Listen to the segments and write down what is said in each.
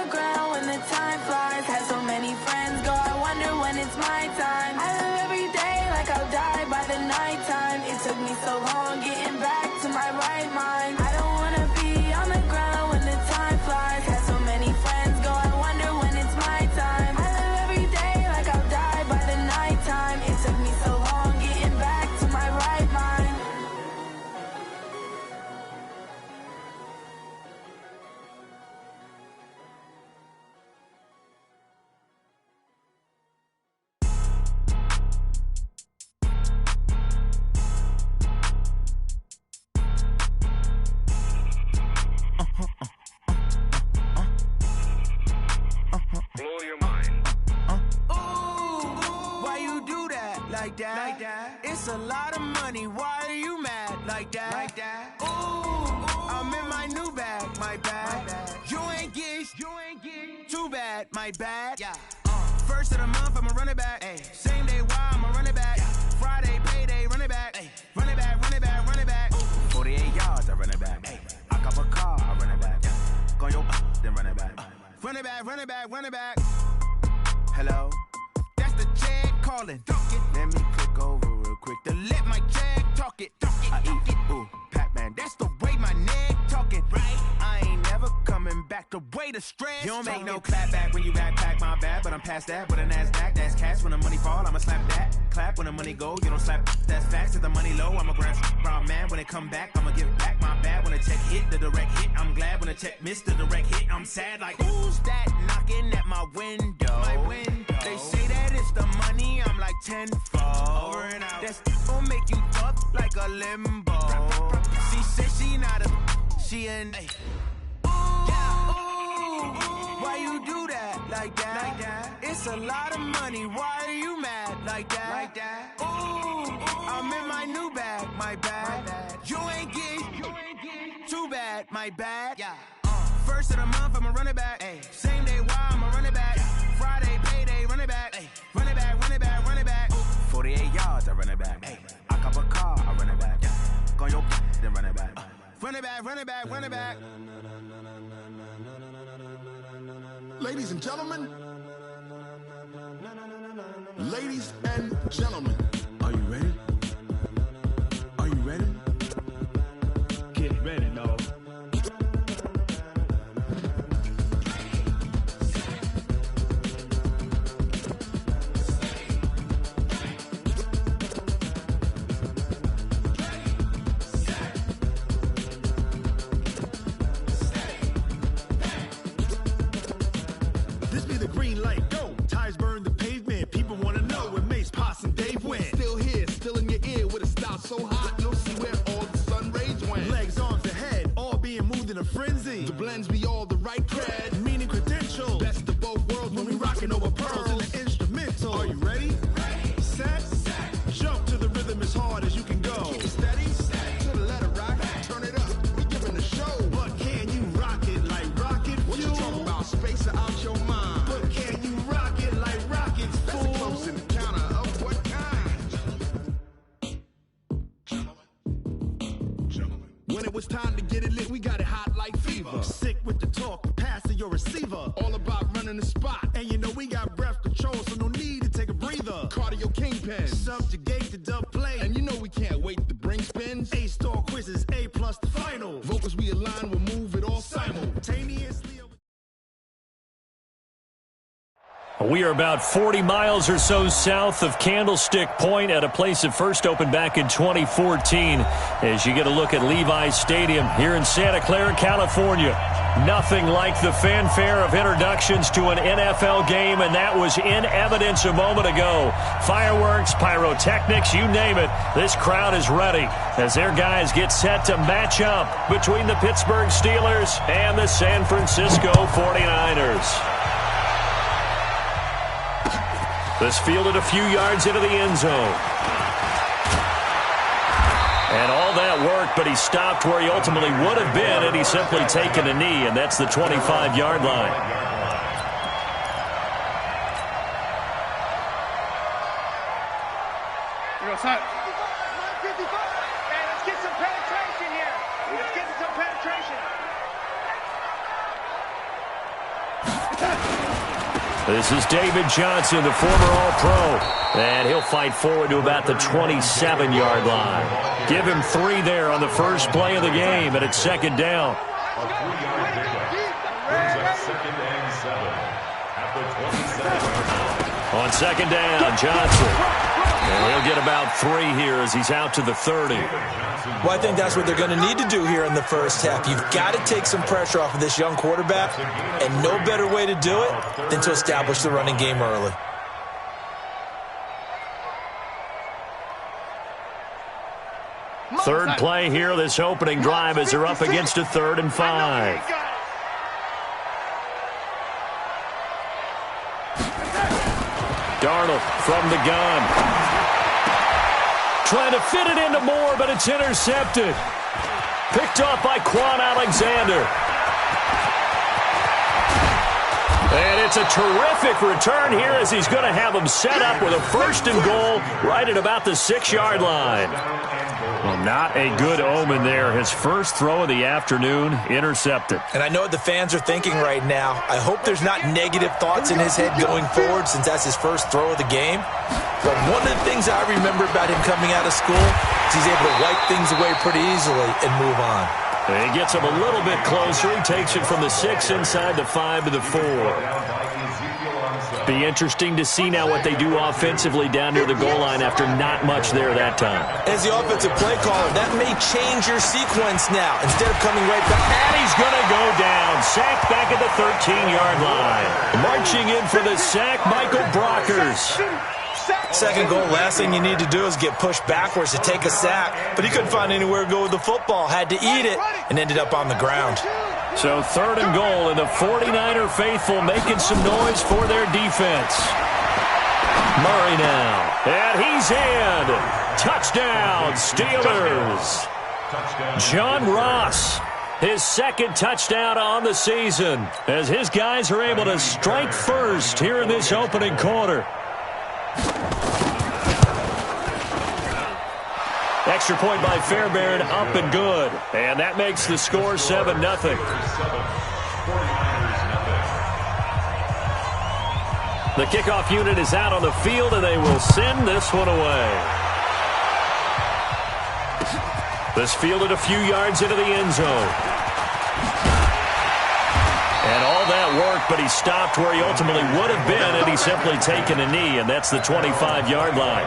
ground when the time flies. Had so many friends go, I wonder when it's my time. I live every day like I'll die by the nighttime. It took me so long getting back to my right mind. I don't wanna be on the ground when the time flies. Had so many friends go, I wonder when it's my time. I live every day like I'll die by the nighttime. It took me so long getting back to my right mind. Blow your mind. Why you do that like that? It's a lot of money. Why are you mad like that? Ooh, I'm in my new bag, my bad. You ain't get too bad, my bad. Yeah. First of the month, I'ma run it back. Ay. Same day, why I'ma run it back. Yeah. Friday, payday, run it back. Ay. Run it back, run it back, run it back. 48 yards, I run it back. Ay. I cop a car, I run it back. Go your then run it back. Run it back, run it back, run it back. Hello? That's the check calling. Let me click over real quick to let my check talk it. I eat it, ooh, Pac-Man. That's the way my neck talking. Right? I ain't never coming back the way the stress. You don't make no clap back when you backpack, my bad. But I'm past that with a NASDAQ. That's cash when the money fall, I'ma slap that. Clap when the money go, you don't slap. That's facts. If the money low, I'ma grab brown man. When it come back, I'ma give back my bad. When the check hit, the direct hit. I'm glad when the check missed the direct hit. I'm sad like, who's that knocking at my window? My window. They say that it's the money, I'm like tenfold. Over and out. That's gon' make you fuck like a limbo. She said she not a, she an A. Why you do that like that? It's a lot of money. Why are you mad like that? Ooh, I'm in my new bag, my bad. You ain't get too bad, my bad. Yeah. First of the month, I'ma run it back. Ay. Same day, why I'ma run it back. Friday, payday, run it back. Ay. Run it back, run it back, run it back. 48 yards, I run it back. Ay. I cop a car, I run it back. Go your then run it back. Run it back, run it back, run it back. Ladies and gentlemen, ladies and gentlemen, are you ready? Are you ready? Get ready, dog. This be the green light, go. Tires burn the pavement. People want to know where Mace, Poss, and Dave went. Still here, still in your ear with a style so hot, you'll see where all the sun rays went. Legs, arms, and head, all being moved in a frenzy. The blends be all the right cred, meaning credentials. Best of both worlds when we rocking over pearls in the instrumental. Are you ready? Ready. Set. Jump to the rhythm as hard as you can go. Keep it steady. To the letter rock. Turn it up. We giving the show. But can you rock it like rocket fuel? What you talking about? Space or out your mind? But can you rock it like rockets, fool? That's a close encounter of what kind? Gentlemen. When it was time to get it lit, we got it hot like fever. Sick with the talk, pass to your receiver. All about running the spot. And you know we got breath control, so no need to take a breather. Cardio kingpin, subjugate the dub play. And you know we can't wait to bring spins. A-star quizzes, A+ the final. Vocals we align, we'll move it all simultaneously. We are about 40 miles or so south of Candlestick Point at a place that first opened back in 2014 as you get a look at Levi's Stadium here in Santa Clara, California. Nothing like the fanfare of introductions to an NFL game, and that was in evidence a moment ago. Fireworks, pyrotechnics, you name it. This crowd is ready as their guys get set to match up between the Pittsburgh Steelers and the San Francisco 49ers. This fielded a few yards into the end zone. And all that worked, but he stopped where he ultimately would have been had he simply taken a knee, and that's the 25-yard line. Let's get some penetration here. Let's get some penetration. This is David Johnson, the former All-Pro. And he'll fight forward to about the 27-yard line. Give him 3 there on the first play of the game, and it's second down. A 3-yard pickup brings up 2nd and 7 at the 27-yard line. On second down, Johnson. And he'll get about 3 here as he's out to the 30. Well, I think that's what they're going to need to do here in the first half. You've got to take some pressure off of this young quarterback, and no better way to do it than to establish the running game early. Third play here, this opening drive, as they're up against a 3rd and 5. Darnold from the gun. Trying to fit it into Moore, but it's intercepted. Picked off by Quan Alexander. And it's a terrific return here as he's going to have him set up with a 1st and goal right at about the 6-yard line. Well, not a good omen there. His first throw of the afternoon intercepted. And I know what the fans are thinking right now. I hope there's not negative thoughts in his head going forward since that's his first throw of the game. But one of the things I remember about him coming out of school is he's able to wipe things away pretty easily and move on. And he gets him a little bit closer. He takes it from the 6 inside the 5 to the 4. Be interesting to see now what they do offensively down near the goal line after not much there that time. As the offensive play caller, that may change your sequence now. Instead of coming right back. And he's going to go down. Sacked back at the 13-yard line. Marching in for the sack, Michael Brockers. Second goal, last thing you need to do is get pushed backwards to take a sack. But he couldn't find anywhere to go with the football. Had to eat it and ended up on the ground. So 3rd and goal, and the 49er faithful making some noise for their defense. Murray now, and he's in. Touchdown, Steelers. John Ross, his 2nd touchdown on the season, as his guys are able to strike first here in this opening quarter. Extra point by Fairbairn, up and good. And that makes the score 7-0. The kickoff unit is out on the field, and they will send this one away. This fielded a few yards into the end zone. And all that work, but he stopped where he ultimately would have been had he simply taken a knee, and that's the 25-yard line.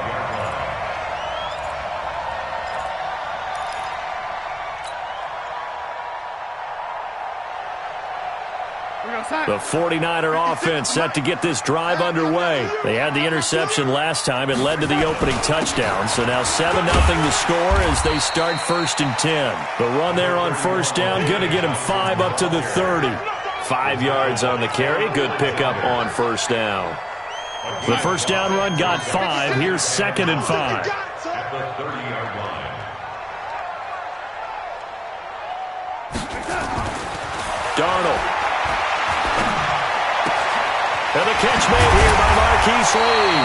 The 49er offense set to get this drive underway. They had the interception last time. It led to the opening touchdown. So now 7-0 the score as they start 1st and 10. The run there on 1st down, going to get him 5 up to the 30. 5 yards on the carry. Good pickup on 1st down. The 1st down run got 5. Here's 2nd and 5. At the 30-yard line. Darnold. And the catch made here by Marquise Lee.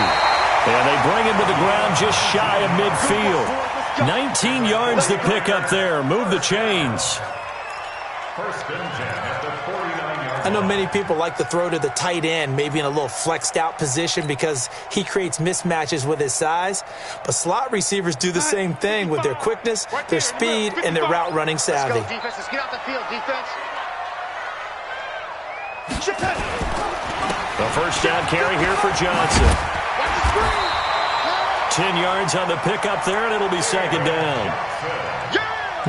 And they bring him to the ground just shy of midfield. 19 yards to pick up there. Move the chains. 1st and 10 at the 49-yard line. I know many people like to throw to the tight end, maybe in a little flexed out position because he creates mismatches with his size. But slot receivers do the same thing with their quickness, their speed, and their route running savvy. Let's go, defense. Let's get out the field, defense. The 1st down carry here for Johnson. 10 yards on the pickup there, and it'll be 2nd down.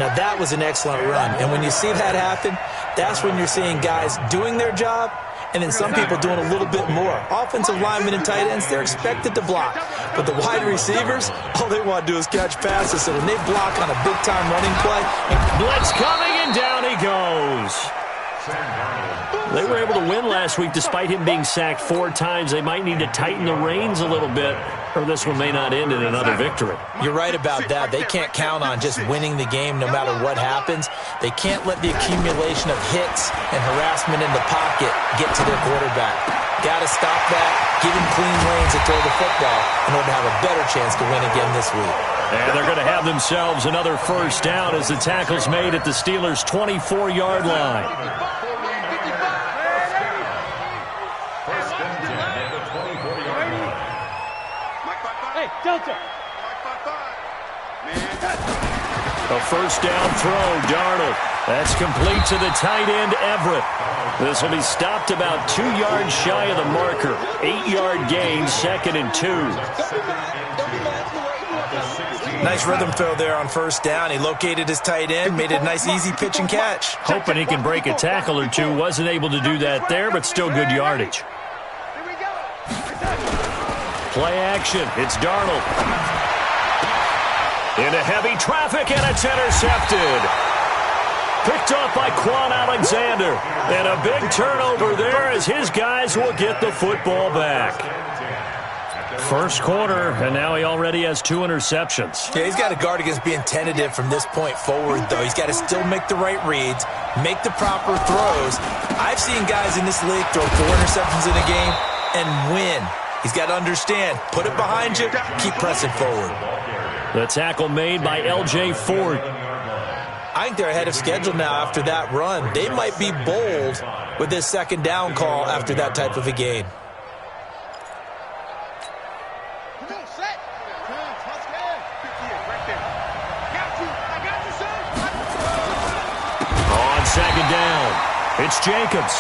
Now that was an excellent run, and when you see that happen, that's when you're seeing guys doing their job, and then some people doing a little bit more. Offensive linemen and tight ends, they're expected to block. But the wide receivers, all they want to do is catch passes, so when they block on a big-time running play... Blitz coming, and down he goes. They were able to win last week despite him being sacked 4 times. They might need to tighten the reins a little bit, or this one may not end in another victory. You're right about that. They can't count on just winning the game no matter what happens. They can't let the accumulation of hits and harassment in the pocket get to their quarterback. Got to stop that, give him clean lanes to throw the football in order to have a better chance to win again this week. And they're going to have themselves another 1st down as the tackle's made at the Steelers' 24-yard line. A first down throw, Darnold. That's complete to the tight end, Everett. This will be stopped about 2 yards shy of the marker. 8-yard gain, 2nd and 2. Nice rhythm throw there on first down. He located his tight end, made it a nice easy pitch and catch. Hoping he can break a tackle or two. Wasn't able to do that there, but still good yardage. Play action. It's Darnold. Into heavy traffic, and it's intercepted. Picked off by Quan Alexander. And a big turnover there as his guys will get the football back. First quarter, and now he already has 2 interceptions. Yeah, he's got to guard against being tentative from this point forward, though. He's got to still make the right reads, make the proper throws. I've seen guys in this league throw 4 interceptions in a game and win. He's got to understand, put it behind you, keep pressing forward. The tackle made by L.J. Ford. I think they're ahead of schedule now after that run. They might be bold with this second down call after that type of a game. On second down, it's Jacobs.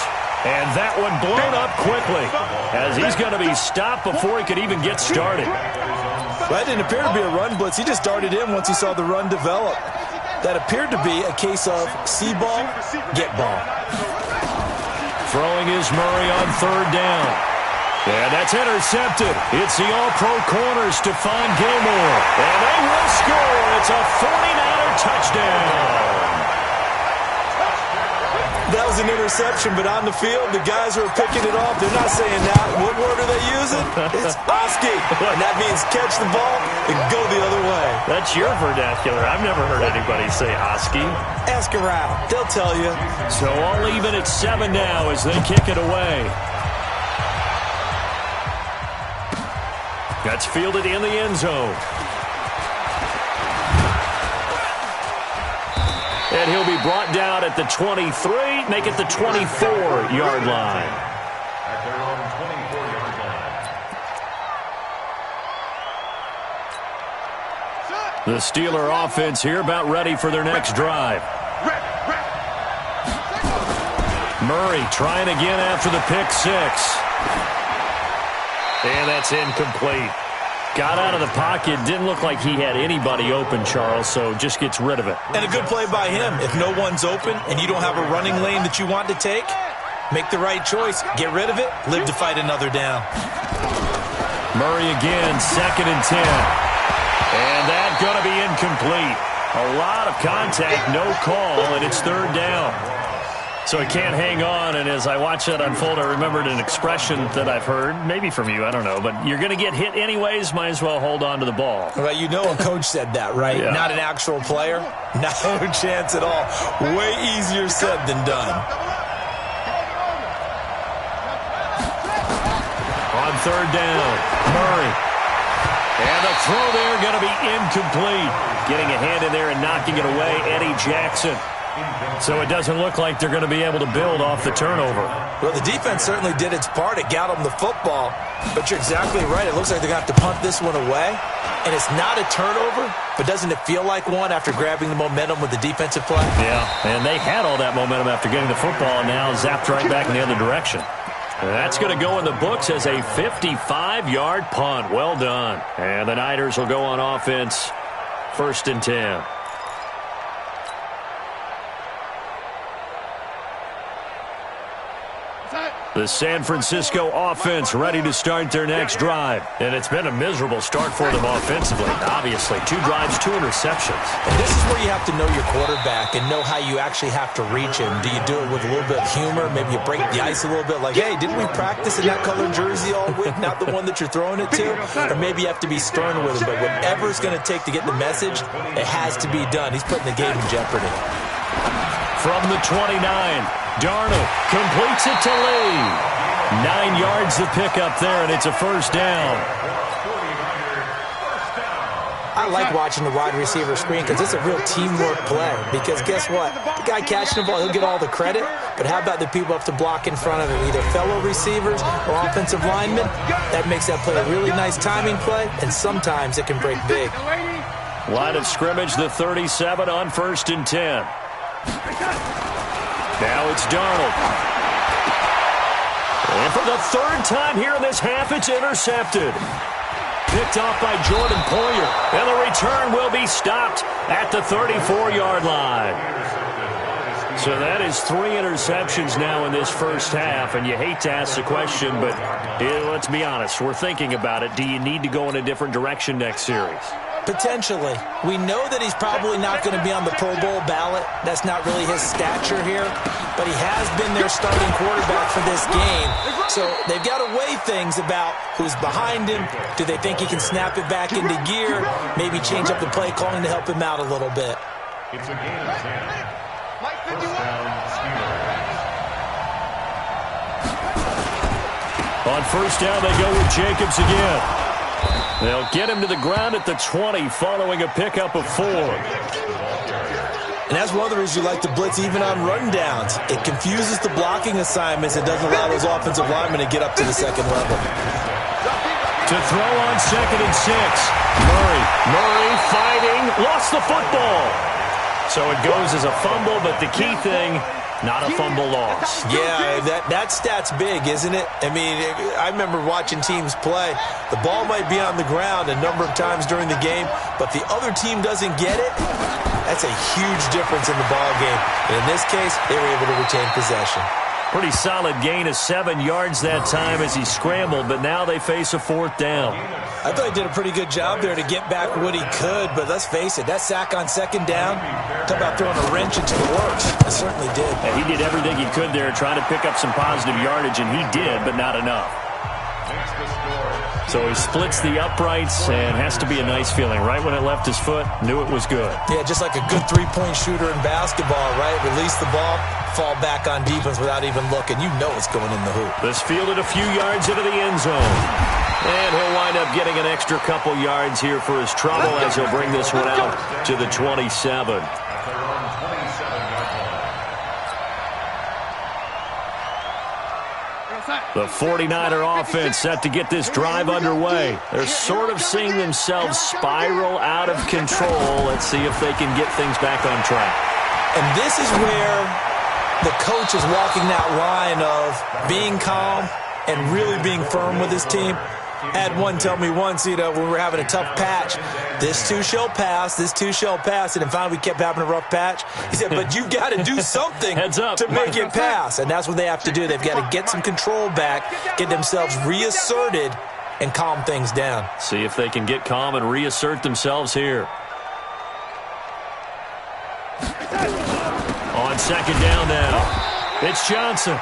And that one blown up quickly as he's going to be stopped before he could even get started. That didn't appear to be a run blitz. He just darted in once he saw the run develop. That appeared to be a case of see ball, get ball. Throwing is Murray on third down. And that's intercepted. It's the all-pro corner, Stephon Gilmore. And they will score. It's a 49er touchdown. That was an interception, but on the field, the guys who are picking it off, they're not saying that. What word are they using? It's Oski. And that means catch the ball and go the other way. That's your vernacular. I've never heard anybody say Oski. Ask around. They'll tell you. So all even at 7 now as they kick it away. That's fielded in the end zone. And he'll be brought down at the 23, make it the 24-yard line. At their own 24-yard line. The Steeler offense here about ready for their next drive. Murray trying again after the pick 6. And that's incomplete. Got out of the pocket. Didn't look like he had anybody open, Charles, so just gets rid of it. And a good play by him. If no one's open and you don't have a running lane that you want to take, make the right choice. Get rid of it. Live to fight another down. Murray again, 2nd and 10. And that's going to be incomplete. A lot of contact, no call, and it's 3rd down. So he can't hang on, and as I watch that unfold, I remembered an expression that I've heard, maybe from you, I don't know, but you're going to get hit anyways, might as well hold on to the ball. Well, you know a coach said that, right? Yeah. Not an actual player? No chance at all. Way easier said than done. On 3rd down, Murray. And the throw there going to be incomplete. Getting a hand in there and knocking it away, Eddie Jackson. So it doesn't look like they're going to be able to build off the turnover. Well, the defense certainly did its part. It got them the football. But you're exactly right. It looks like they're going to have to punt this one away. And it's not a turnover, but doesn't it feel like one after grabbing the momentum with the defensive play? Yeah, and they had all that momentum after getting the football and now zapped right back in the other direction. And that's going to go in the books as a 55-yard punt. Well done. And the Niners will go on offense, 1st and 10. The San Francisco offense ready to start their next drive. And it's been a miserable start for them offensively, obviously. 2 drives, 2 interceptions. And this is where you have to know your quarterback and know how you actually have to reach him. Do you do it with a little bit of humor? Maybe you break the ice a little bit like, hey, didn't we practice in that colored jersey all week? Not the one that you're throwing it to? Or maybe you have to be stern with him. But whatever it's going to take to get the message, it has to be done. He's putting the game in jeopardy. From the 29, Darnold completes it to Lee. 9 yards to pick up there, and it's a 1st down. I like watching the wide receiver screen because it's a real teamwork play. Because guess what? The guy catching the ball, he'll get all the credit. But how about the people up to block in front of him, either fellow receivers or offensive linemen? That makes that play a really nice timing play, and sometimes it can break big. Line of scrimmage, the 37 on 1st and 10. Now it's Darnold. And for the 3rd time here in this half, it's intercepted. Picked off by Jordan Poyer. And the return will be stopped at the 34-yard line. So that is 3 interceptions now in this first half. And you hate to ask the question, but let's be honest. We're thinking about it. Do you need to go in a different direction next series? Potentially. We know that he's probably not going to be on the Pro Bowl ballot. That's not really his stature here. But he has been their starting quarterback for this game. So they've got to weigh things about who's behind him. Do they think he can snap it back into gear? Maybe change up the play calling to help him out a little bit. It's a gain of 10. First down, Steelers. On first down, they go with Jacobs again. They'll get him to the ground at the 20 following a pickup of 4. And that's one of the reasons you like to blitz even on rundowns. It confuses the blocking assignments. It doesn't allow those offensive linemen to get up to the second level. To throw on 2nd and 6. Murray fighting. Lost the football. So it goes as a fumble, but the key thing, not a fumble loss. Yeah, that stat's big, isn't it? I mean, I remember watching teams play. The ball might be on the ground a number of times during the game, but the other team doesn't get it. That's a huge difference in the ball game. And in this case, they were able to retain possession. Pretty solid gain of 7 yards that time as he scrambled, but now they face a 4th down. I thought he did a pretty good job there to get back what he could, but let's face it, that sack on 2nd down, talk about throwing a wrench into the works. It certainly did. And he did everything he could there trying to pick up some positive yardage, and he did, but not enough. So he splits the uprights and has to be a nice feeling. Right when it left his foot, knew it was good. Yeah, just like a good three-point shooter in basketball, right? Release the ball, fall back on defense without even looking. You know it's going in the hoop. This fielded a few yards into the end zone. And he'll wind up getting an extra couple yards here for his trouble as he'll bring this one out to the 27. The 49er offense set to get this drive underway. They're sort of seeing themselves spiral out of control. Let's see if they can get things back on track. And this is where the coach is walking that line of being calm and really being firm with his team. I had one tell me once, when we were having a tough patch, this too shall pass, this too shall pass. And then finally we kept having a rough patch. He said, but you've got to do something to make it pass. And that's what they have to do. They've got to get some control back, get themselves reasserted, and calm things down. See if they can get calm and reassert themselves here. On 2nd down now, it's Johnson.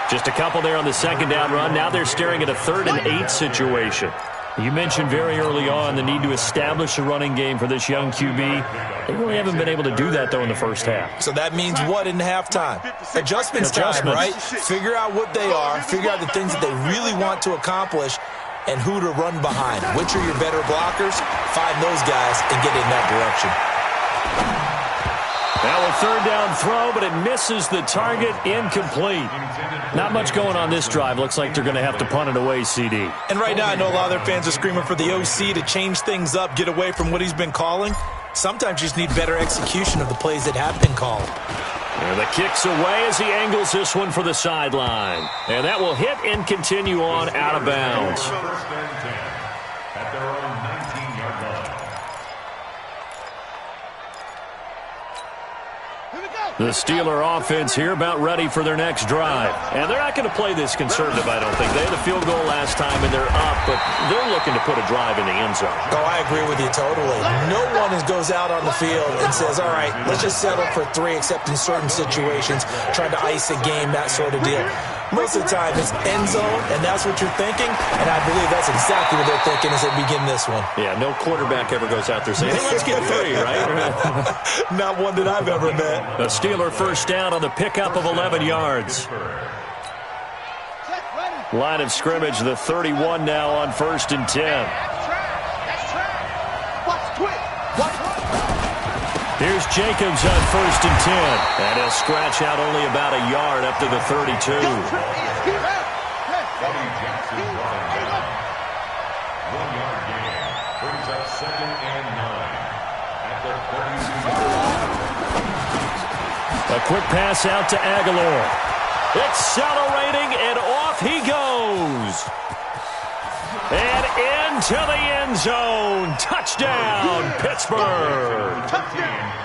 Just a couple there on the 2nd down run. Now they're staring at a 3rd and 8 situation. You mentioned very early on the need to establish a running game for this young QB. They really haven't been able to do that, though, in the first half. So that means what in halftime? Adjustments time, right? Figure out what they are, figure out the things that they really want to accomplish, and who to run behind. Which are your better blockers? Find those guys and get in that direction. Now a 3rd down throw, but it misses the target, incomplete. Not much going on this drive. Looks like they're going to have to punt it away, CD. And right now I know a lot of their fans are screaming for the OC to change things up, get away from what he's been calling. Sometimes you just need better execution of the plays that have been called. And the kick's away as he angles this one for the sideline. And that will hit and continue on out of bounds. At their own 19-yard line. The Steeler offense here about ready for their next drive. And they're not going to play this conservative, I don't think. They had the field goal last time, and they're up, but they're looking to put a drive in the end zone. Oh, I agree with you totally. No one goes out on the field and says, all right, let's just settle for 3, except in certain situations, trying to ice a game, that sort of deal. Most of the time, it's end zone, and that's what you're thinking, and I believe that's exactly what they're thinking as they begin this one. Yeah, no quarterback ever goes out there saying, hey, let's get 3, right? Not one that I've ever met. The Steeler first down on the pickup of 11 yards. Line of scrimmage, the 31 now on 1st and 10. Watch twitch. Here's Jacobs on 1st and 10. And he'll scratch out only about a yard up to the 32. Jackson running down. 1-yard gain. Brings up 2nd and 9. At the 32-yard line. A quick pass out to Aguilar. Accelerating, and off he goes. And into the end zone. Touchdown, Pittsburgh.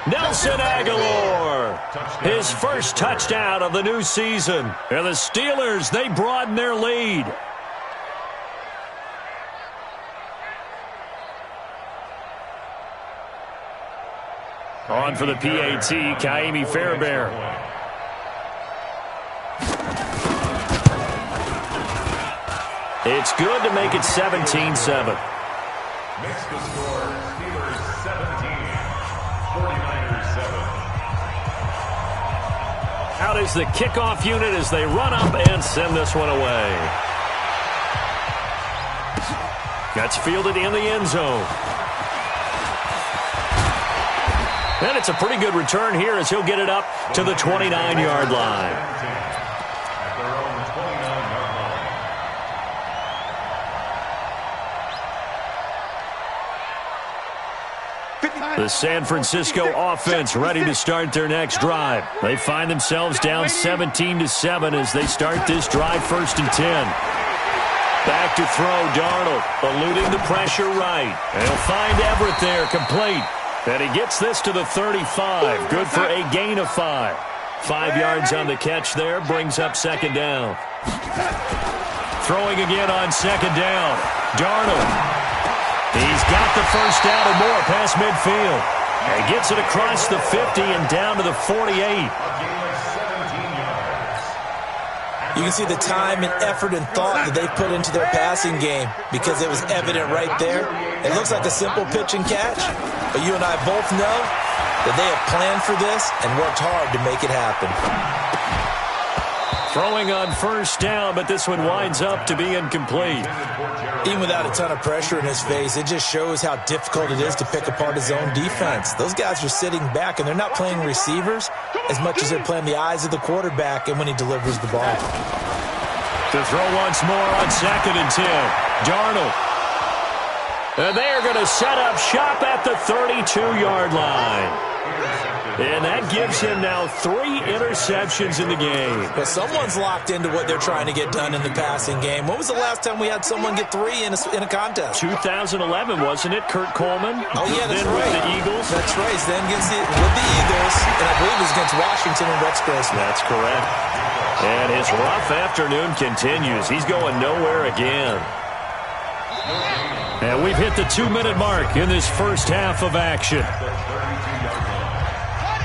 Nelson Aguilar. His first touchdown of the new season. And the Steelers, they broaden their lead. On for the PAT, Kaimi Fairbairn. It's good to make it 17-7. Makes the score Steelers 17, 49ers 7. Out is the kickoff unit as they run up and send this one away. That's fielded in the end zone. And it's a pretty good return here as he'll get it up to the 29-yard line. At their own 29-yard line. The San Francisco offense ready to start their next drive. They find themselves down 17-7 as they start this drive 1st and 10. Back to throw, Darnold, eluding the pressure right. And he'll find Everett there, complete. And he gets this to the 35. Good for a gain of 5. 5 yards on the catch there, brings up 2nd down. Throwing again on 2nd down. Darnold. He's got the first down and more past midfield. And gets it across the 50 and down to the 48. You can see the time and effort and thought that they put into their passing game because it was evident right there. It looks like a simple pitch and catch, but you and I both know that they have planned for this and worked hard to make it happen. Throwing on 1st down, but this one winds up to be incomplete. Even without a ton of pressure in his face, it just shows how difficult it is to pick apart his own defense. Those guys are sitting back, and they're not playing receivers as much as they're playing the eyes of the quarterback and when he delivers the ball. To throw once more on 2nd and 10. Darnold. And they are going to set up shop at the 32-yard line. And that gives him now 3 interceptions in the game. But someone's locked into what they're trying to get done in the passing game. When was the last time we had someone get 3 in a contest? 2011, wasn't it? Kurt Coleman? Oh, yeah, that's then right. With the Eagles? That's right. Then with the Eagles, and I believe it was against Washington and Rex Grossman. That's correct. And his rough afternoon continues. He's going nowhere again. And we've hit the 2-minute mark in this first half of action.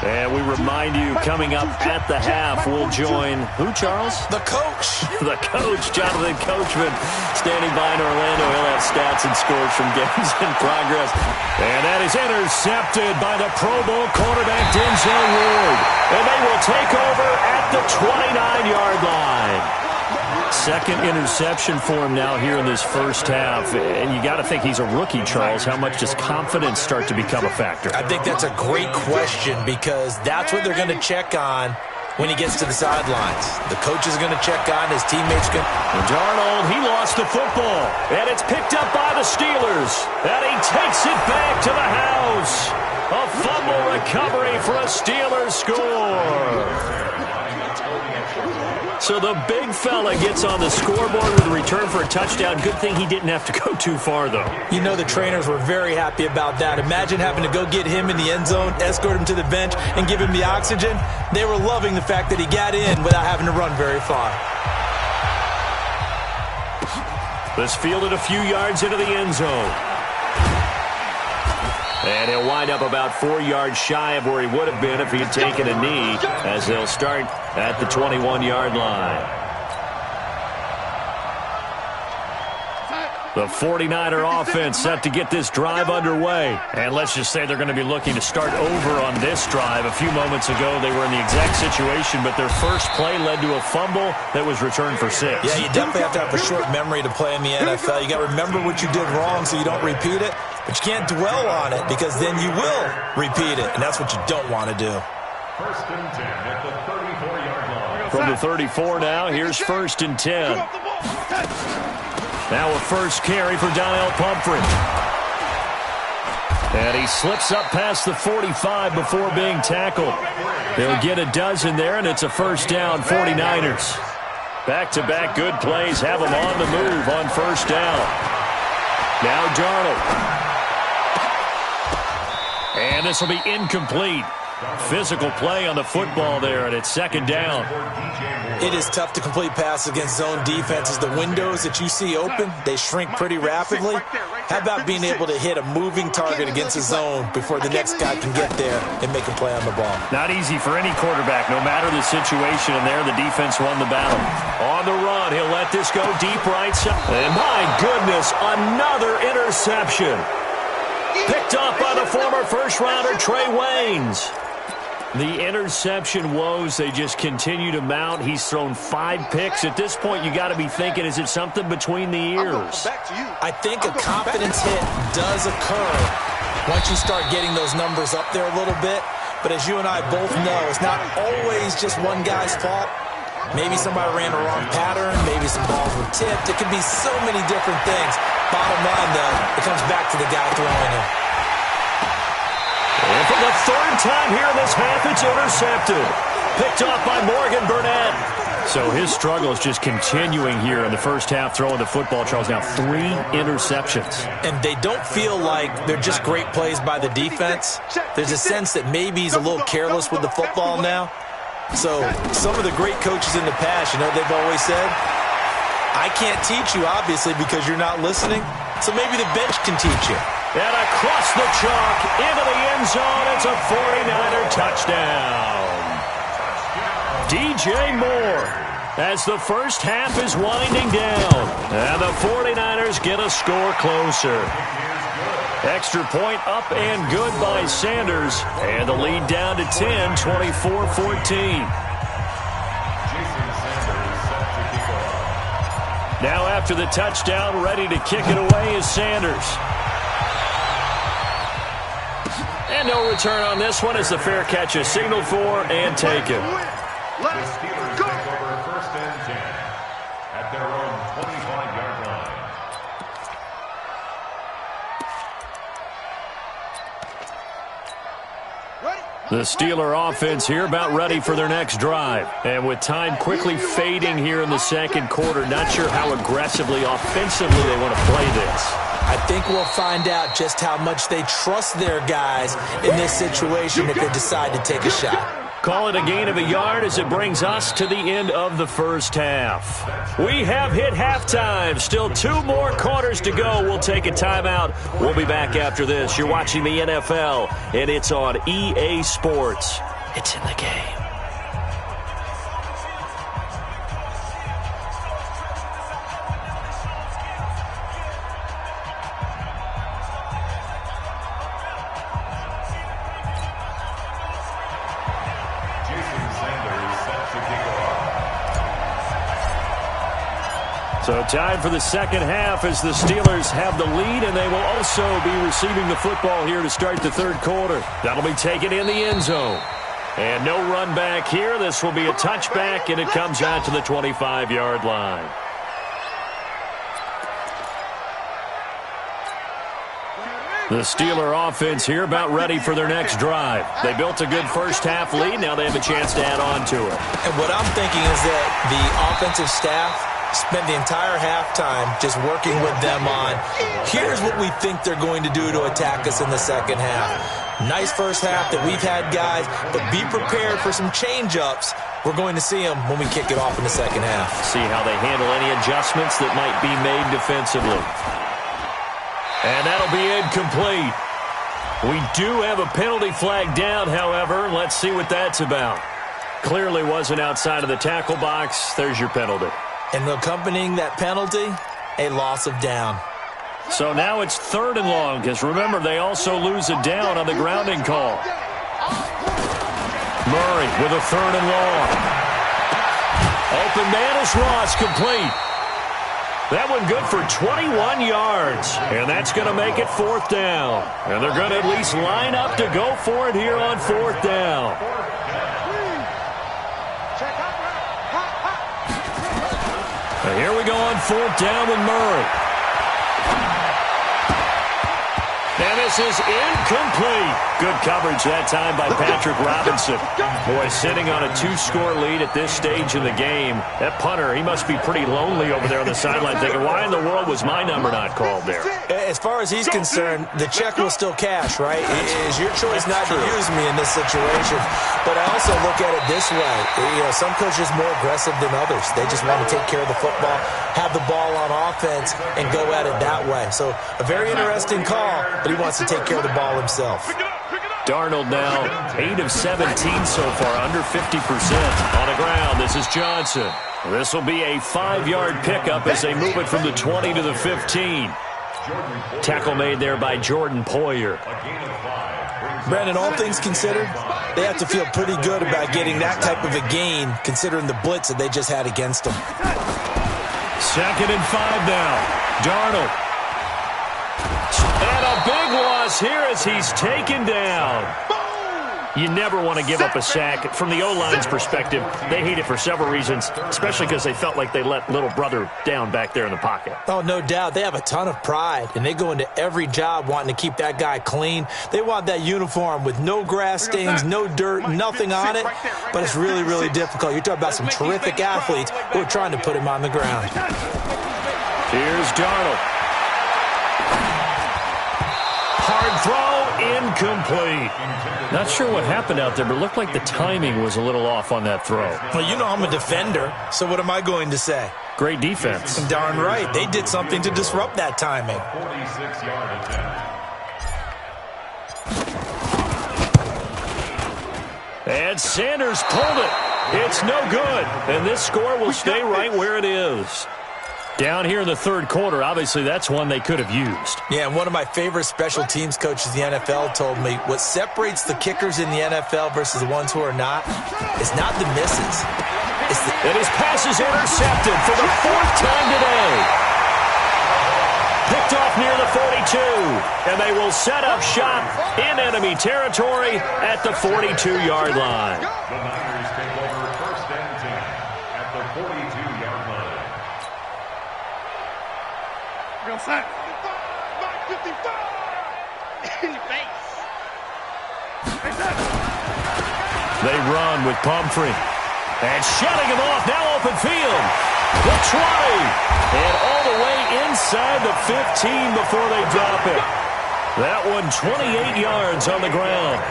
And we remind you, coming up at the half, we'll join who, Charles? The coach. The coach, Jonathan Coachman, standing by in Orlando. He'll have stats and scores from games in progress. And that is intercepted by the Pro Bowl quarterback, Denzel Ward. And they will take over at the 29-yard line. Second interception for him now here in this first half. And you got to think he's a rookie, Charles. How much does confidence start to become a factor? I think that's a great question because that's what they're going to check on when he gets to the sidelines. The coach is going to check on, his teammates going to... Darnold, he lost the football. And it's picked up by the Steelers. And he takes it back to the house. A fumble recovery for a Steelers score. So the big fella gets on the scoreboard with a return for a touchdown. Good thing he didn't have to go too far, though. You know the trainers were very happy about that. Imagine having to go get him in the end zone, escort him to the bench, and give him the oxygen. They were loving the fact that he got in without having to run very far. This fielded a few yards into the end zone. And he'll wind up about 4 yards shy of where he would have been if he had taken a knee, as they'll start at the 21-yard line. The 49er offense set to get this drive underway. And let's just say they're going to be looking to start over on this drive. A few moments ago, they were in the exact situation, but their first play led to a fumble that was returned for 6. Yeah, you definitely have to have a short memory to play in the NFL. You got to remember what you did wrong so you don't repeat it. But you can't dwell on it because then you will repeat it, and that's what you don't want to do. First and 10 at the 34-yard line. From the 34 now, here's first and 10. Now a first carry for Donnell Pumphrey. And he slips up past the 45 before being tackled. They'll get a dozen there, and it's a first down, 49ers. Back-to-back good plays have them on the move on first down. Now Darnold. And this will be incomplete. Physical play on the football there, and it's second down. It is tough to complete passes against zone defenses. The windows that you see open, they shrink pretty rapidly. How about being able to hit a moving target against a zone before the next guy can get there and make a play on the ball? Not easy for any quarterback, no matter the situation. And there, the defense won the battle. On the run, he'll let this go deep right side. And my goodness, another interception. Picked up by the former first-rounder Trey Waynes. The interception woes, they just continue to mount. He's thrown 5 picks. At this point, you got to be thinking, is it something between the ears? I think a confidence hit does occur once you start getting those numbers up there a little bit. But as you and I both know, it's not always just one guy's fault. Maybe somebody ran a wrong pattern. Maybe some balls were tipped. It could be so many different things. Bottom line, though, it comes back to the guy throwing it. And for the third time here in this half, it's intercepted. Picked off by Morgan Burnett. So his struggle is just continuing here in the first half, throwing the football. Charles, now 3 interceptions. And they don't feel like they're just great plays by the defense. There's a sense that maybe he's a little careless with the football now. So some of the great coaches in the past, you know, they've always said, I can't teach you, obviously, because you're not listening. So maybe the bench can teach you. And across the chalk, into the end zone, it's a 49er touchdown. DJ Moore, as the first half is winding down. And the 49ers get a score closer. Extra point up and good by Sanders. And the lead down to 10, 24-14. Now after the touchdown, ready to kick it away is Sanders. And no return on this one as the fair catch is signaled for and taken. Let's go. Over first and 10 at their own 25-yard line. The Steeler offense here about ready for their next drive. And with time quickly fading here in the second quarter, not sure how aggressively offensively they want to play this. I think we'll find out just how much they trust their guys in this situation if they decide to take a shot. Call it a gain of a yard as it brings us to the end of the first half. We have hit halftime. Still 2 more quarters to go. We'll take a timeout. We'll be back after this. You're watching the NFL, and it's on EA Sports. It's in the game. So time for the second half as the Steelers have the lead, and they will also be receiving the football here to start the third quarter. That'll be taken in the end zone. And no run back here. This will be a touchback, and it comes out to the 25-yard line. The Steeler offense here about ready for their next drive. They built a good first half lead. Now they have a chance to add on to it. And what I'm thinking is that the offensive staff spent the entire halftime just working with them on, here's what we think they're going to do to attack us in the second half. Nice first half that we've had, guys, but be prepared for some change-ups. We're going to see them when we kick it off in the second half. See how they handle any adjustments that might be made defensively. And that'll be incomplete. We do have a penalty flag down, however. Let's see what that's about. Clearly wasn't outside of the tackle box. There's your penalty. And accompanying that penalty, a loss of down. So now it's 3rd and long, because remember, they also lose a down on the grounding call. Murray with a 3rd and long. Open man is Ross, complete. That one good for 21 yards. And that's going to make it 4th down. And they're going to at least line up to go for it here on 4th down. And here we go on 4th down with Murray. And this is incomplete. Good coverage that time by Patrick Robinson. Boy, sitting on a 2-score lead at this stage in the game. That punter, he must be pretty lonely over there on the sideline thinking, why in the world was my number not called there? As far as he's concerned, the check will still cash, right? It is your choice not to use me in this situation. But I also look at it this way. Some coaches are more aggressive than others. They just want to take care of the football, have the ball on offense, and go at it that way. So a very interesting call, but he wants to take care of the ball himself. Darnold now 8 of 17 so far, under 50%. On the ground, this is Johnson. This will be a 5-yard pickup as they move it from the 20 to the 15. Tackle made there by Jordan Poyer. Brandon, all things considered, they have to feel pretty good about getting that type of a gain, considering the blitz that they just had against them. 2nd and 5 now. Darnold. And a big loss here as he's taken down. You never want to give up a sack. From the O-line's perspective, they hate it for several reasons, especially because they felt like they let little brother down back there in the pocket. Oh, no doubt. They have a ton of pride, and they go into every job wanting to keep that guy clean. They want that uniform with no grass stains, no dirt, nothing on it, but it's really, really difficult. You're talking about some terrific athletes who are trying to put him on the ground. Here's Darnold. Hard throw, incomplete. Not sure what happened out there, but it looked like the timing was a little off on that throw. Well, you know I'm a defender, so what am I going to say? Great defense. Darn right. They did something to disrupt that timing. 46-yard attempt. And Sanders pulled it. It's no good. And this score will stay right where it is. Down here in the 3rd quarter, obviously that's one they could have used. Yeah, and one of my favorite special teams coaches in the NFL told me what separates the kickers in the NFL versus the ones who are not is not the misses. And his pass is intercepted for the 4th time today. Picked off near the 42, and they will set up shop in enemy territory at the 42-yard line. The Niners take over 1st and 10 at the 42-yard line. Real sack. 55. They run with Pumphrey. And shutting him off, now open field. The 20. And all the way inside the 15 before they drop it. That one 28 yards on the ground.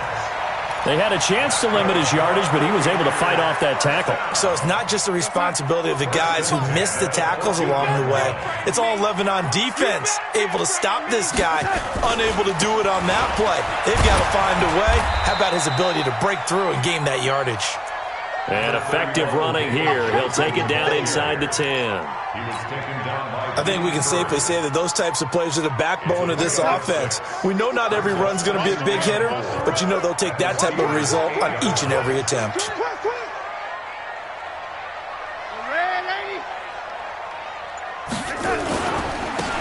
They had a chance to limit his yardage, but he was able to fight off that tackle. So it's not just the responsibility of the guys who missed the tackles along the way. It's all 11 on defense, able to stop this guy, unable to do it on that play. They've got to find a way. How about his ability to break through and gain that yardage? And effective running here. He'll take it down inside the 10. I think we can safely say that those types of plays are the backbone of this offense. We know not every run's going to be a big hitter, but you know they'll take that type of result on each and every attempt.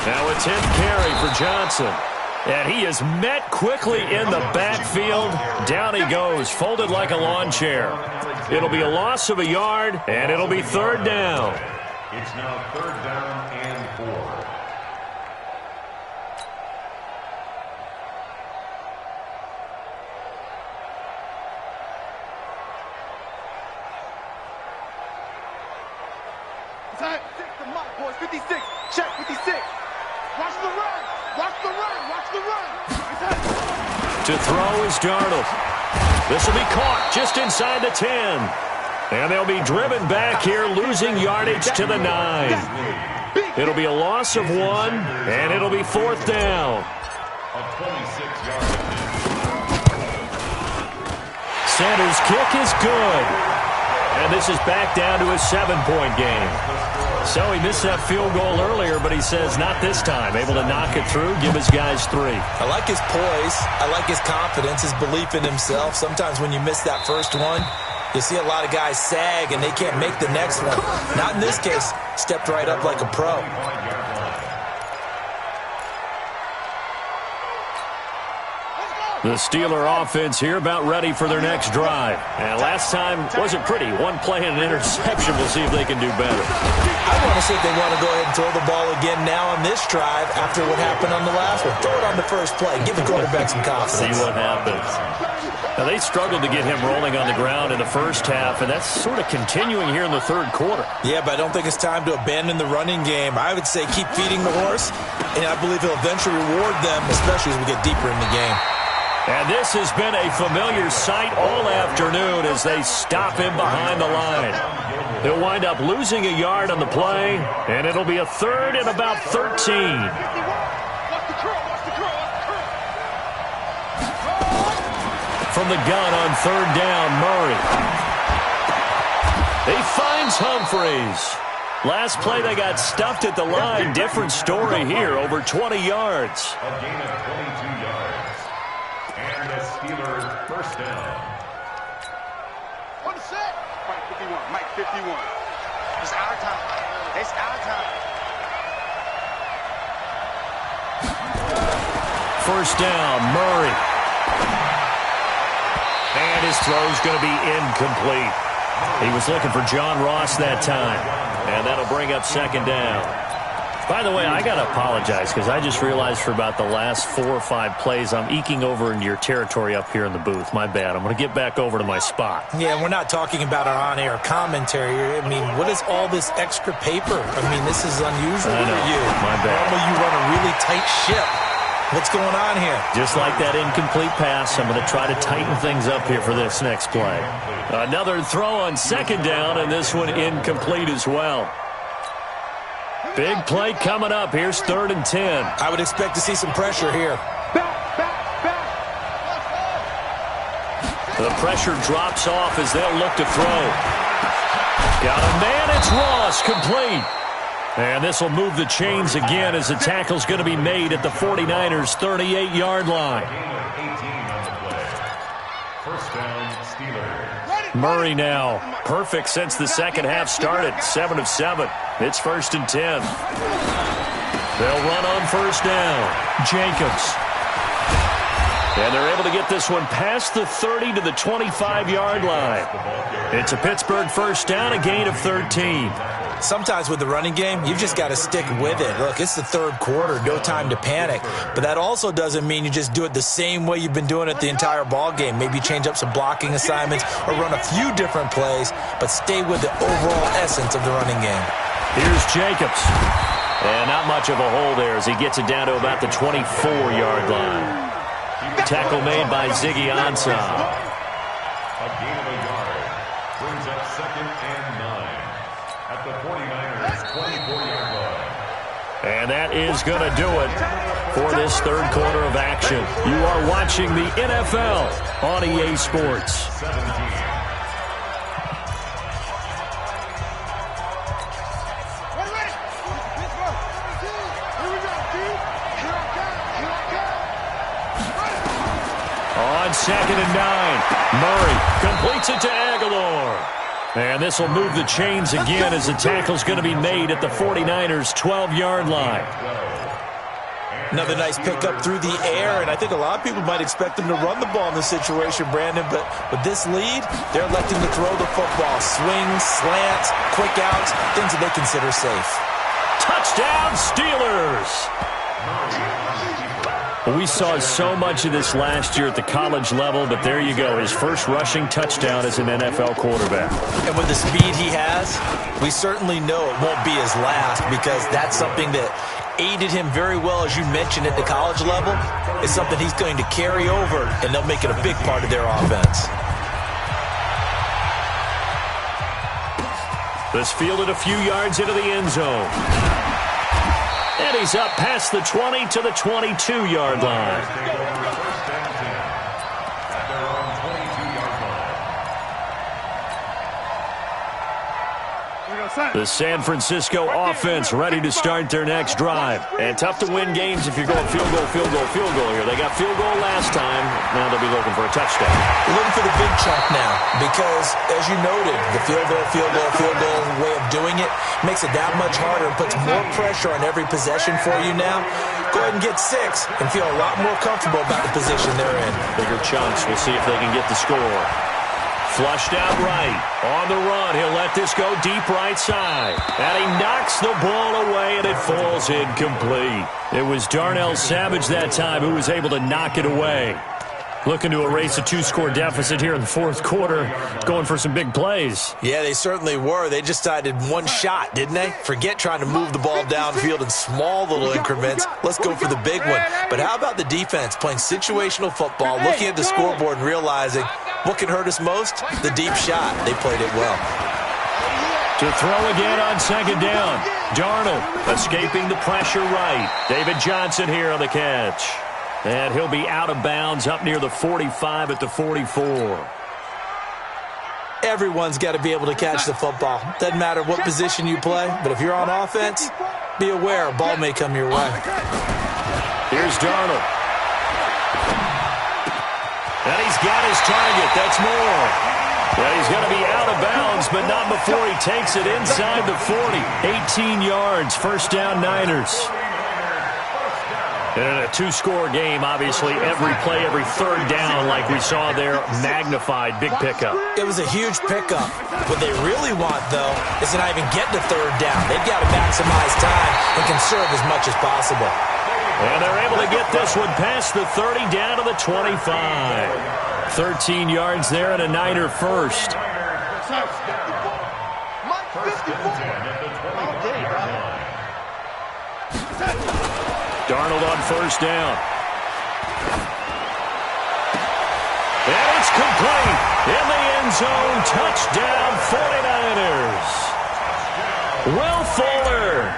Now a 10th carry for Johnson. And he is met quickly in the backfield. Down he goes, folded like a lawn chair. It'll be a loss of a yard, and it'll be 3rd down. It's now 3rd down and 4. Time. The mark, boys. 56. Check 56. Watch the run. Watch the run. Watch the run. To throw is Darnold. This will be caught just inside the 10. And they'll be driven back here, losing yardage to the 9. It'll be a loss of 1, and it'll be 4th down. A 26-yard Sanders' kick is good. And this is back down to a 7-point game. So he missed that field goal earlier, but he says not this time. Able to knock it through, give his guys 3. I like his poise. I like his confidence, his belief in himself. Sometimes when you miss that first one, You see a lot of guys sag, and they can't make the next one. Not in this case. Stepped right up like a pro. The Steeler offense here about ready for their next drive. And last time wasn't pretty. One play and an interception. We'll see if they can do better. I want to see if they want to go ahead and throw the ball again now on this drive after what happened on the last one. Throw it on the first play. Give the quarterback some confidence. See what happens. Now, they struggled to get him rolling on the ground in the first half, and that's sort of continuing here in the third quarter. Yeah, but I don't think it's time to abandon the running game. I would say keep feeding the horse, and I believe he'll eventually reward them, especially as we get deeper in the game. And this has been a familiar sight all afternoon as they stop him behind the line. He'll wind up losing a yard on the play, and it'll be a third and about 13. From the gun on third down, Murray. He finds Humphreys. Last play they got stuffed at the line. Different story here, over 20 yards. A gain of 22 yards. And the Steelers first down. One set. Mike 51. Mike 51. It's our time. It's our time. First down, Murray. And his throw's going to be incomplete. He was looking for John Ross that time. And that'll bring up second down. By the way, I got to apologize because I just realized for about the last 4 or 5 plays I'm eking over into your territory up here in the booth. My bad. I'm going to get back over to my spot. Yeah, we're not talking about our on-air commentary. I mean, what is all this extra paper? I mean, this is unusual for you. My bad. Normally you run a really tight ship. What's going on here? Just like that incomplete pass, I'm going to try to tighten things up here for this next play. Another throw on second down, and this one incomplete as well. Big play coming up. Here's 3rd and 10. I would expect to see some pressure here. The pressure drops off as they'll look to throw. Got a man. It's Ross, complete. And this will move the chains again as the tackle's going to be made at the 49ers' 38-yard line. First down, Steelers. Murray now, perfect since the second half started, 7 of 7. It's 1st and 10. They'll run on first down. Jacobs. And they're able to get this one past the 30 to the 25-yard line. It's a Pittsburgh first down, a gain of 13. Sometimes with the running game, you've just got to stick with it. Look, it's the third quarter, no time to panic. But that also doesn't mean you just do it the same way you've been doing it the entire ball game. Maybe change up some blocking assignments or run a few different plays, but stay with the overall essence of the running game. Here's Jacobs. And not much of a hole there as he gets it down to about the 24-yard line. Tackle made by Ziggy Ansah. A gain of a yard. Brings up 2nd and 9. At the 49ers' 24-yard line. And that is going to do it for this third quarter of action. You are watching the NFL on EA Sports. 17. On 2nd and 9, Murray completes it to Aguilar. And this will move the chains again as the tackle's going to be made at the 49ers' 12-yard line. Another nice pickup through the air, and I think a lot of people might expect them to run the ball in this situation, Brandon, but with this lead, they're electing to throw the football. Swings, slants, quick outs, things that they consider safe. Touchdown, Steelers! We saw so much of this last year at the college level, but there you go, his first rushing touchdown as an NFL quarterback. And with the speed he has, we certainly know it won't be his last because that's something that aided him very well, as you mentioned, at the college level. It's something he's going to carry over, and they'll make it a big part of their offense. This fielded a few yards into the end zone. And he's up past the 20 to the 22-yard line. The San Francisco offense ready to start their next drive. And tough to win games if you're going field goal here. They got field goal last time. Now they'll be looking for a touchdown. They're looking for the big chunk now because, as you noted, the field goal way of doing it makes it that much harder and puts more pressure on every possession for you now. Go ahead and get 6 and feel a lot more comfortable about the position they're in. Bigger chunks. We'll see if they can get the score. Flushed out right. On the run. He'll let this go deep right side. And he knocks the ball away, and it falls incomplete. It was Darnell Savage that time who was able to knock it away. Looking to erase a 2-score deficit here in the fourth quarter. Going for some big plays. Yeah, they certainly were. They just decided one shot, didn't they? Forget trying to move the ball downfield in small little increments. Let's go for the big one. But how about the defense playing situational football, looking at the scoreboard and realizing what can hurt us most? The deep shot. They played it well. To throw again on second down. Darnold escaping the pressure right. David Johnson here on the catch. And he'll be out of bounds up near the 45 at the 44. Everyone's got to be able to catch the football. Doesn't matter what position you play, but if you're on offense, be aware a ball may come your way. Here's Darnold. And he's got his target. That's more. Yeah, he's going to be out of bounds, but not before he takes it inside the 40. 18 yards, first down Niners. And in a 2-score game, obviously, every play, every third down, like we saw there, magnified, big pickup. It was a huge pickup. What they really want, though, is to not even get to third down. They've got to maximize time and conserve as much as possible. And they're able to get this one past the 30 down to the 25. 13 yards there and a Niner first. Darnold on first down. And it's complete. In the end zone, touchdown 49ers. Will Fuller,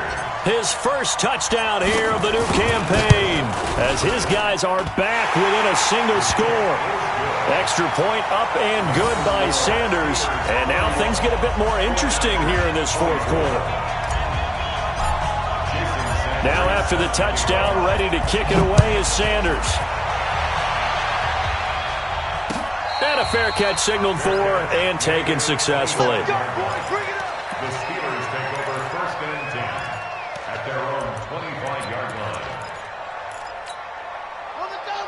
his first touchdown here of the new campaign, as his guys are back within a single score. Extra point up and good by Sanders. And now things get a bit more interesting here in this fourth quarter. Now after the touchdown, ready to kick it away is Sanders. And a fair catch signaled for and taken successfully. The Steelers take over first and 10 at their own 25-yard line.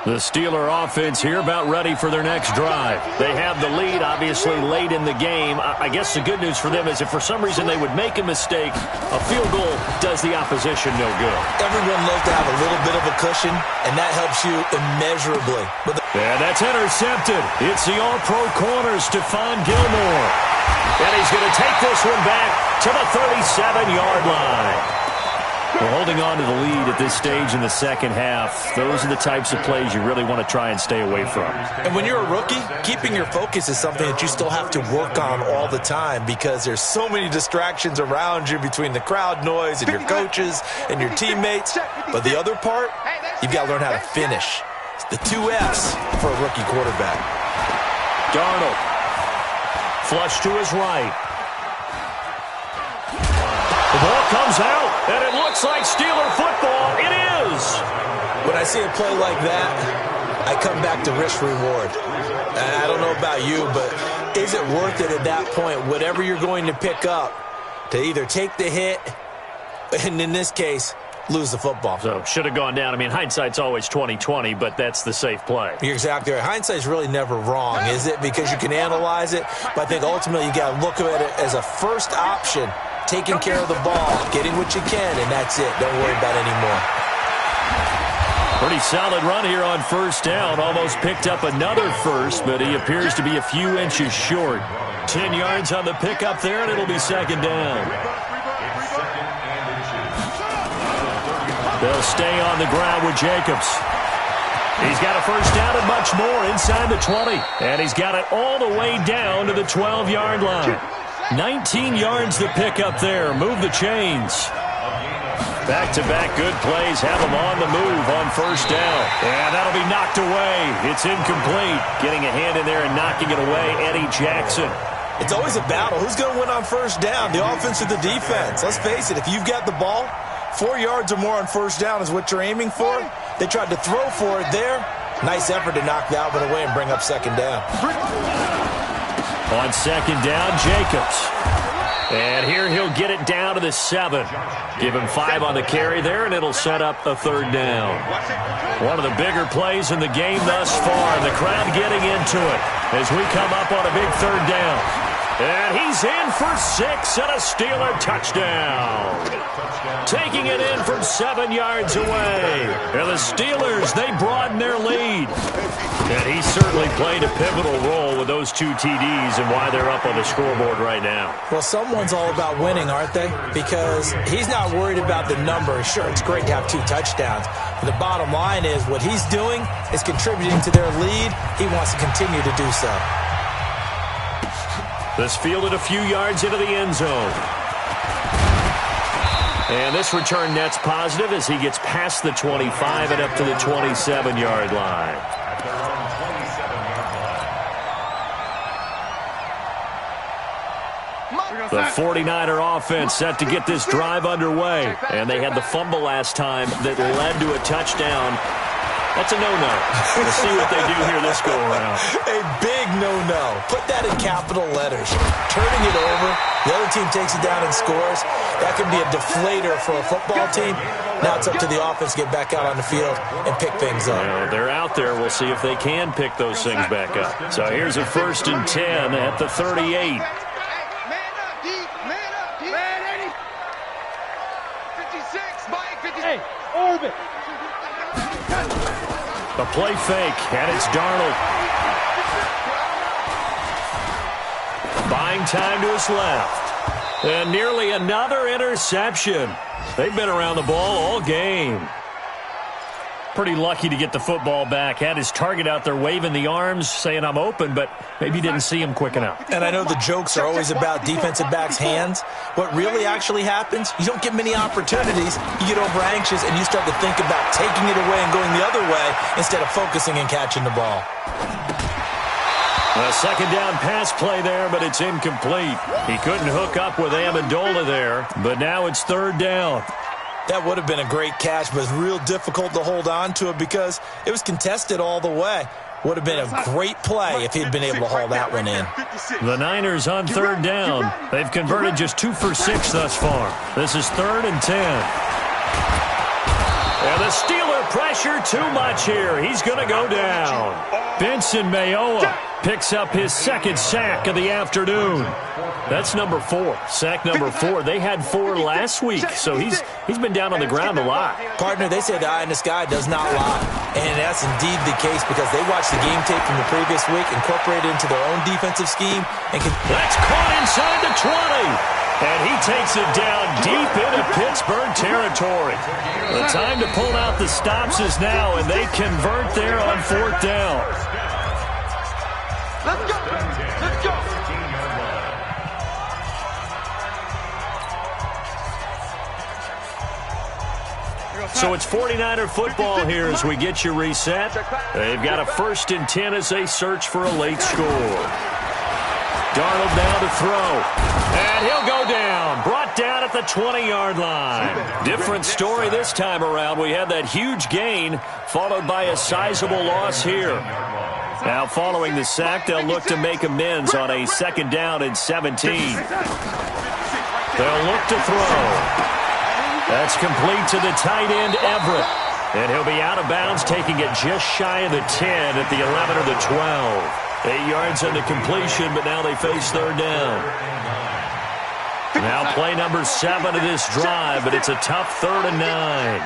The Steeler offense here about ready for their next drive. They have the lead, obviously, late in the game. I guess the good news for them is if for some reason they would make a mistake, a field goal does the opposition no good. Everyone loves to have a little bit of a cushion, and that helps you immeasurably. And that's intercepted. It's the all-pro corner, Stephon Gilmore. And he's going to take this one back to the 37-yard line. We're holding on to the lead at this stage in the second half. Those are the types of plays you really want to try and stay away from. And when you're a rookie, keeping your focus is something that you still have to work on all the time because there's so many distractions around you between the crowd noise and your coaches and your teammates. But the other part, you've got to learn how to finish. The 2 F's for a rookie quarterback. Darnold. Flush to his right. The ball comes out, and it looks like Steeler football. It is. When I see a play like that, I come back to risk-reward. I don't know about you, but is it worth it at that point, whatever you're going to pick up, to either take the hit, and in this case, lose the football? So, should have gone down. I mean, hindsight's always 20/20, but that's the safe play. You're exactly right. Hindsight's really never wrong, is it? Because you can analyze it, but I think ultimately you got to look at it as a first option. Taking care of the ball, getting what you can, and that's it. Don't worry about it anymore. Pretty solid run here on first down. Almost picked up another first, but he appears to be a few inches short. 10 yards on the pickup there, and it'll be second down. They'll stay on the ground with Jacobs. He's got a first down and much more inside the 20. And he's got it all the way down to the 12-yard line. 19 yards to pick up there. Move the chains. Back-to-back good plays have him on the move on first down. And that'll be knocked away. It's incomplete. Getting a hand in there and knocking it away, Eddie Jackson. It's always a battle. Who's going to win on first down, the offense or the defense? Let's face it, if you've got the ball, 4 yards or more on first down is what you're aiming for. They tried to throw for it there. Nice effort to knock that one away and bring up second down. On second down, Jacobs. And here he'll get it down to the 7. Give him 5 on the carry there, and it'll set up a third down. One of the bigger plays in the game thus far. The crowd getting into it as we come up on a big third down. And he's in for 6 and a Steeler touchdown. Taking it in from 7 yards away. And the Steelers, they broaden their lead. And he certainly played a pivotal role with those 2 TDs and why they're up on the scoreboard right now. Well, someone's all about winning, aren't they? Because he's not worried about the number. Sure, it's great to have 2 touchdowns. But the bottom line is what he's doing is contributing to their lead. He wants to continue to do so. This fielded a few yards into the end zone. And this return net's positive as he gets past the 25 and up to the 27-yard line. The 49er offense set to get this drive underway. And they had the fumble last time that led to a touchdown. That's a no-no. We'll see what they do here this go-around. A big no-no. Put that in capital letters. Turning it over, the other team takes it down and scores. That can be a deflator for a football team. Now it's up to the offense to get back out on the field and pick things up. Well, they're out there. We'll see if they can pick those things back up. So here's a 1st and 10 at the 38. A play fake, and it's Darnold. Buying time to his left. And nearly another interception. They've been around the ball all game. Pretty lucky to get the football back. Had his target out there waving the arms, saying I'm open, but maybe didn't see him quick enough. And I know the jokes are always about defensive backs' hands. What really actually happens, you don't get many opportunities. You get over anxious and you start to think about taking it away and going the other way instead of focusing and catching the ball. A second down pass play there, but it's incomplete. He couldn't hook up with Amendola there, but now it's third down. That would have been a great catch, but it's real difficult to hold on to it because it was contested all the way. Would have been a great play if he'd been able to haul that one in. The Niners on third down. They've converted just 2 for 6 thus far. This is 3rd and 10. And the Steeler pressure too much here. He's going to go down. Benson Mayowa picks up his 2nd sack of the afternoon. That's number 4. Sack number 4. They had 4 last week, so he's been down on the ground a lot. Partner, they say the eye in the sky does not lie. And that's indeed the case because they watched the game tape from the previous week, incorporated it into their own defensive scheme. And that's caught inside the 20. And he takes it down deep into Pittsburgh territory. The time to pull out the stops is now, and they convert there on 4th down. Let's go. Let's go. So it's 49er football here as we get you reset. They've got a 1st and 10 as they search for a late score. Darnold now to throw. And he'll go down. Brought down at the 20-yard line. Different story this time around. We had that huge gain followed by a sizable loss here. Now following the sack, they'll look to make amends on a 2nd down and 17. They'll look to throw. That's complete to the tight end, Everett. And he'll be out of bounds, taking it just shy of the 10 at the 11 or the 12. 8 yards on the completion, but now they face third down. Now play number 7 of this drive, but it's a tough 3rd and 9.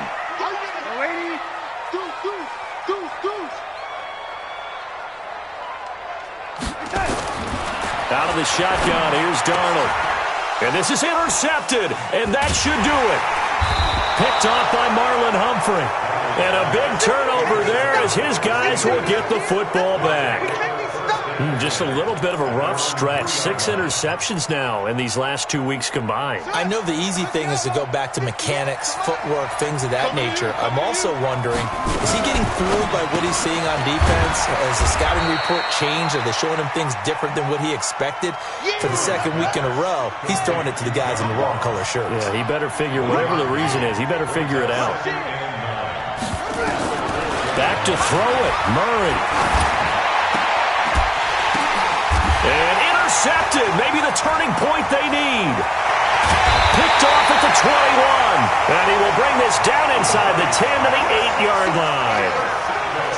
Out of the shotgun, here's Darnold. And this is intercepted, and that should do it. Picked off by Marlon Humphrey. And a big turnover there as his guys will get the football back. Just a little bit of a rough stretch. 6 interceptions now in these last 2 weeks combined. I know the easy thing is to go back to mechanics, footwork, things of that nature. I'm also wondering, is he getting fooled by what he's seeing on defense? Has the scouting report changed? Are they showing him things different than what he expected? For the second week in a row, he's throwing it to the guys in the wrong color shirts. Yeah, he better figure, whatever the reason is, he better figure it out. Back to throw it, Murray. And intercepted, maybe the turning point they need. Picked off at the 21. And he will bring this down inside the 10 to the 8-yard line.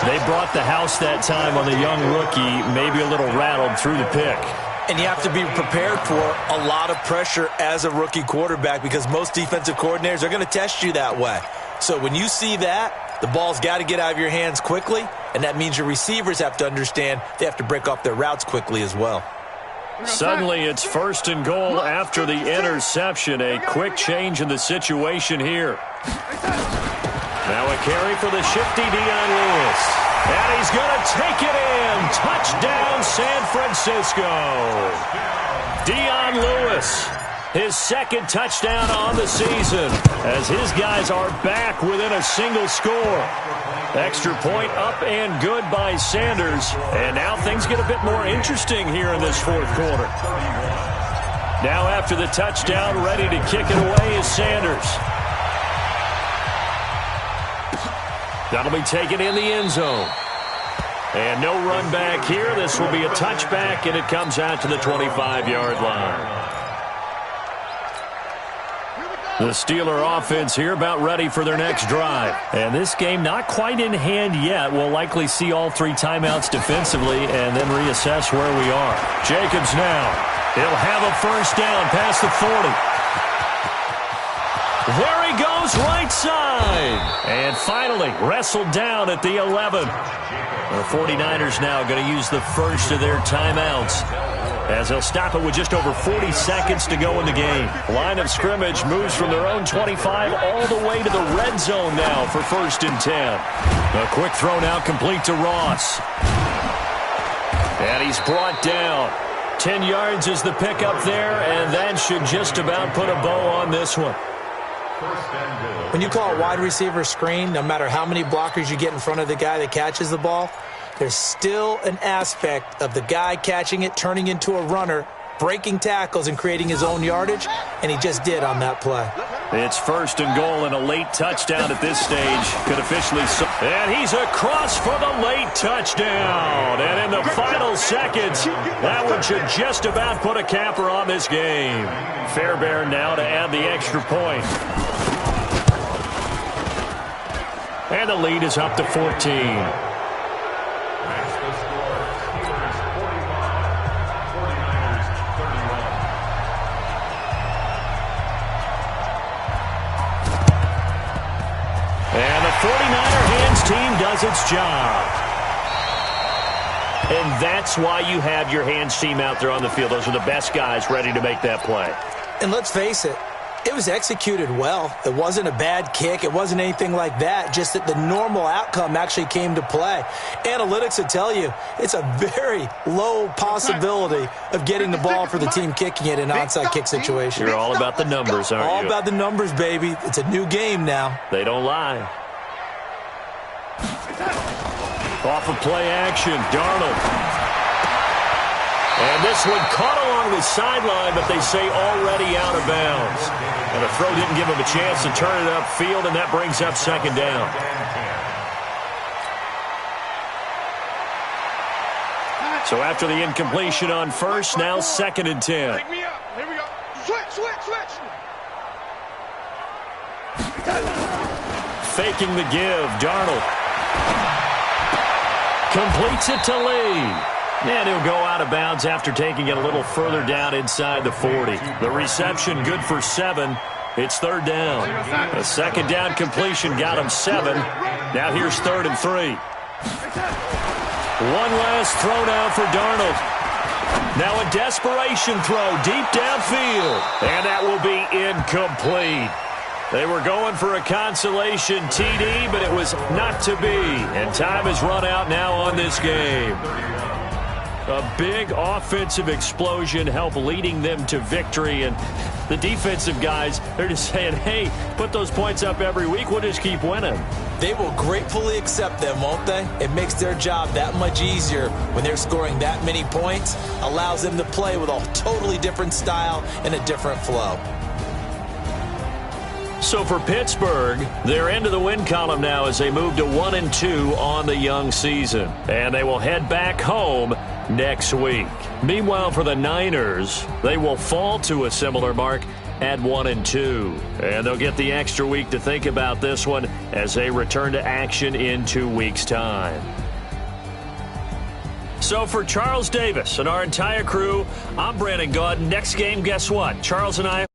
They brought the house that time on the young rookie, maybe a little rattled through the pick. And you have to be prepared for a lot of pressure as a rookie quarterback because most defensive coordinators are going to test you that way. So when you see that, the ball's got to get out of your hands quickly, and that means your receivers have to understand they have to break off their routes quickly as well. Suddenly it's 1st and goal after the interception. A quick change in the situation here. Now a carry for the shifty Dion Lewis. And he's going to take it in. Touchdown, San Francisco. Dion Lewis, his 2nd touchdown on the season, as his guys are back within a single score. Extra point up and good by Sanders. And now things get a bit more interesting here in this 4th quarter. Now after the touchdown, ready to kick it away is Sanders. That'll be taken in the end zone. And no run back here. This will be a touchback, and it comes out to the 25-yard line. The Steeler offense here about ready for their next drive. And this game not quite in hand yet. We'll likely see all 3 timeouts defensively and then reassess where we are. Jacobs now. He'll have a 1st down past the 40. There he goes, right side. And finally wrestled down at the 11. The 49ers now going to use the first of their timeouts, as they'll stop it with just over 40 seconds to go in the game. Line of scrimmage moves from their own 25 all the way to the red zone now for 1st and 10. A quick throw now complete to Ross. And he's brought down. 10 yards is the pickup there, and that should just about put a bow on this one. When you call a wide receiver screen, no matter how many blockers you get in front of the guy that catches the ball, there's still an aspect of the guy catching it, turning into a runner, breaking tackles and creating his own yardage, and he just did on that play. It's 1st and goal and a late touchdown at this stage. Could officially... And he's across for the late touchdown. And in the final seconds, that one should just about put a capper on this game. Fairbairn now to add the extra point. And the lead is up to 14. And the 49er hands team does its job. And that's why you have your hands team out there on the field. Those are the best guys ready to make that play. And let's face it, it was executed well. It wasn't a bad kick. It wasn't anything like that. Just that the normal outcome actually came to play. Analytics will tell you it's a very low possibility of getting the ball for the team kicking it in an onside kick situation. You're all about the numbers, aren't you? All about the numbers, baby. It's a new game now. They don't lie. Off of play action, Darnold. And this one caught along the sideline, but they say already out of bounds. And the throw didn't give him a chance to turn it upfield, and that brings up 2nd down. So after the incompletion on 1st, now 2nd and 10. Take me up. Here we go. Switch. Faking the give, Darnold. Completes it to Lee. And he'll go out of bounds after taking it a little further down inside the 40. The reception good for 7. It's 3rd down. A 2nd down completion got him 7. Now here's 3rd and 3. One last throw now for Darnold. Now a desperation throw deep downfield. And that will be incomplete. They were going for a consolation TD, but it was not to be. And time has run out now on this game. A big offensive explosion helped leading them to victory. And the defensive guys, they're just saying, hey, put those points up every week. We'll just keep winning. They will gratefully accept them, won't they? It makes their job that much easier when they're scoring that many points. Allows them to play with a totally different style and a different flow. So for Pittsburgh, they're into the win column now as they move to 1-2 on the young season. And they will head back home next week. Meanwhile, for the Niners, they will fall to a similar mark at 1-2. And they'll get the extra week to think about this one as they return to action in 2 weeks' time. So for Charles Davis and our entire crew, I'm Brandon Gaudin. Next game, guess what? Charles and I